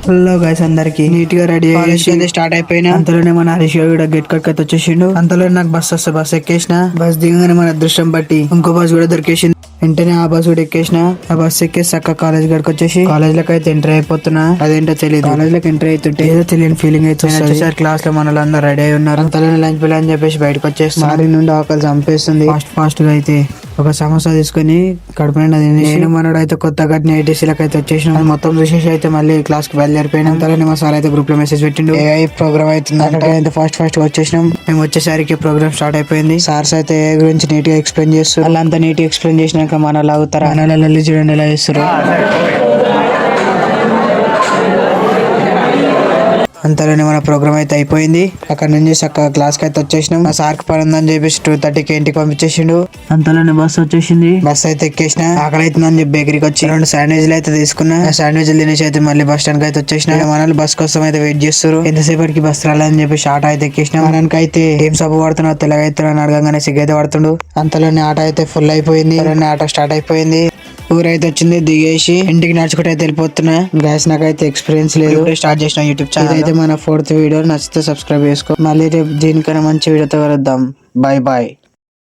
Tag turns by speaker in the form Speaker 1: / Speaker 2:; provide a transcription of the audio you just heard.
Speaker 1: Hello guys, అందరికి neat గా ready అయ్యి స్టార్ట్ అయిపోయినా. అంతలోనే మన హరీష్ కూడా గెట్ కట్ కట్ వచ్చేసిండు. అంతలో నాకు బస్ వస్తే బస్ ఎక్కేసిన. బస్ దిగగానే మన అదృష్టం బట్టి ఇంకో బస్ కూడా దొరికేసింది. వెంటనే ఆ బస్ కూడా ఎక్కేసిన. ఆ బస్ ఎక్కేసి చక్క కాలేజ్ గడికి వచ్చేసి కాలేజ్ లోకి అయితే ఎంటర్ అయిపోతున్నా. అదేంటో తెలియదు. కాలేజ్ లోకి ఎంటర్ అవుతుంటే ఏదో తెలియని ఫీలింగ్ అయితే వచ్చేసారి క్లాస్ లో మన అందరూ రెడీ అయి ఉన్నారు. అంతలోనే లంచ్ బిల్ అని చెప్పేసి బయటకు వచ్చేసి మారి నుండి ఆకలి చంపేస్తుంది. ఫాస్ట్ గా అయితే ఒక సమోసా తీసుకుని కడుపు నిండా తినేసి నేను మనోడు అయితే కొత్త కట్టిన ఏటీసీలకు అయితే వచ్చేసిన. మొత్తం చూసేసి అయితే మళ్ళీ క్లాస్ కి బయలుదేరిపోయినా. అంతలోనే మా సార్ అయితే గ్రూప్ లో మెసేజ్ పెట్టిండు, ఏఐ ప్రోగ్రామ్ అవుతుంది. అయితే ఫాస్ట్ గా వచ్చేసినాం. మేము వచ్చేసరికి ప్రోగ్రామ్ స్టార్ట్ అయిపోయింది. సార్స్ అయితే ఏఐ గురించి నీట్ గా ఎక్స్ప్లెయిన్ చేస్తారు. వాళ్ళంతా నీట్ గా ఎక్స్ప్లెయిన్ చేసినాక మన లాగుతారా మన చూడండి ఎలా చేస్తారు. అంతలోనే మన ప్రోగ్రామ్ అయితే అయిపోయింది. అక్కడ నుంచి చక్కగా క్లాస్ కి అయితే వచ్చేసినాం. ఆ సార్ కి పని ఉందని చెప్పేసి 2:30కి ఇంటికి పంపించేసిండు. అంతలోనే బస్ వచ్చేసింది. బస్ అయితే ఎక్కేసిన. ఆకలి అవుతుందని చెప్పి బేకరీకి వచ్చి 2 శాండ్విచ్లు అయితే తీసుకున్నా. ఆ శాండ్విచ్లు తినేసి అయితే మళ్ళీ బస్ స్టాండ్ కి అయితే వచ్చేసిన. మనల్ని బస్ కోసం అయితే వెయిట్ చేస్తారు. ఎంతసేపటికి బస్ రాలని చెప్పేసి ఆటో అయితే ఎక్కేసిన. మనకి అయితే ఏం సబ్బు పడుతున్నావు తెల్లగైతున్నా అని అడగంగానే సిగ్గైతే పడుతుండు. అంతలోనే ఆటో అయితే ఫుల్ అయిపోయింది. ఆటో స్టార్ట్ అయిపోయింది. ఊరైతే వచ్చింది. దిగేసి ఇంటికి నడుచుకుంటే అయితే వెళ్ళిపోతున్నా. గ్యాస్ నాకైతే ఎక్స్పీరియన్స్ లేదు. స్టార్ట్ చేసిన యూట్యూబ్ ఛానల్. అయితే మన 4th వీడియో నచ్చితే సబ్స్క్రైబ్ చేసుకో. మళ్ళీ రేపు దీనికన్నా మంచి వీడియోతో కలుద్దాం. Bye bye.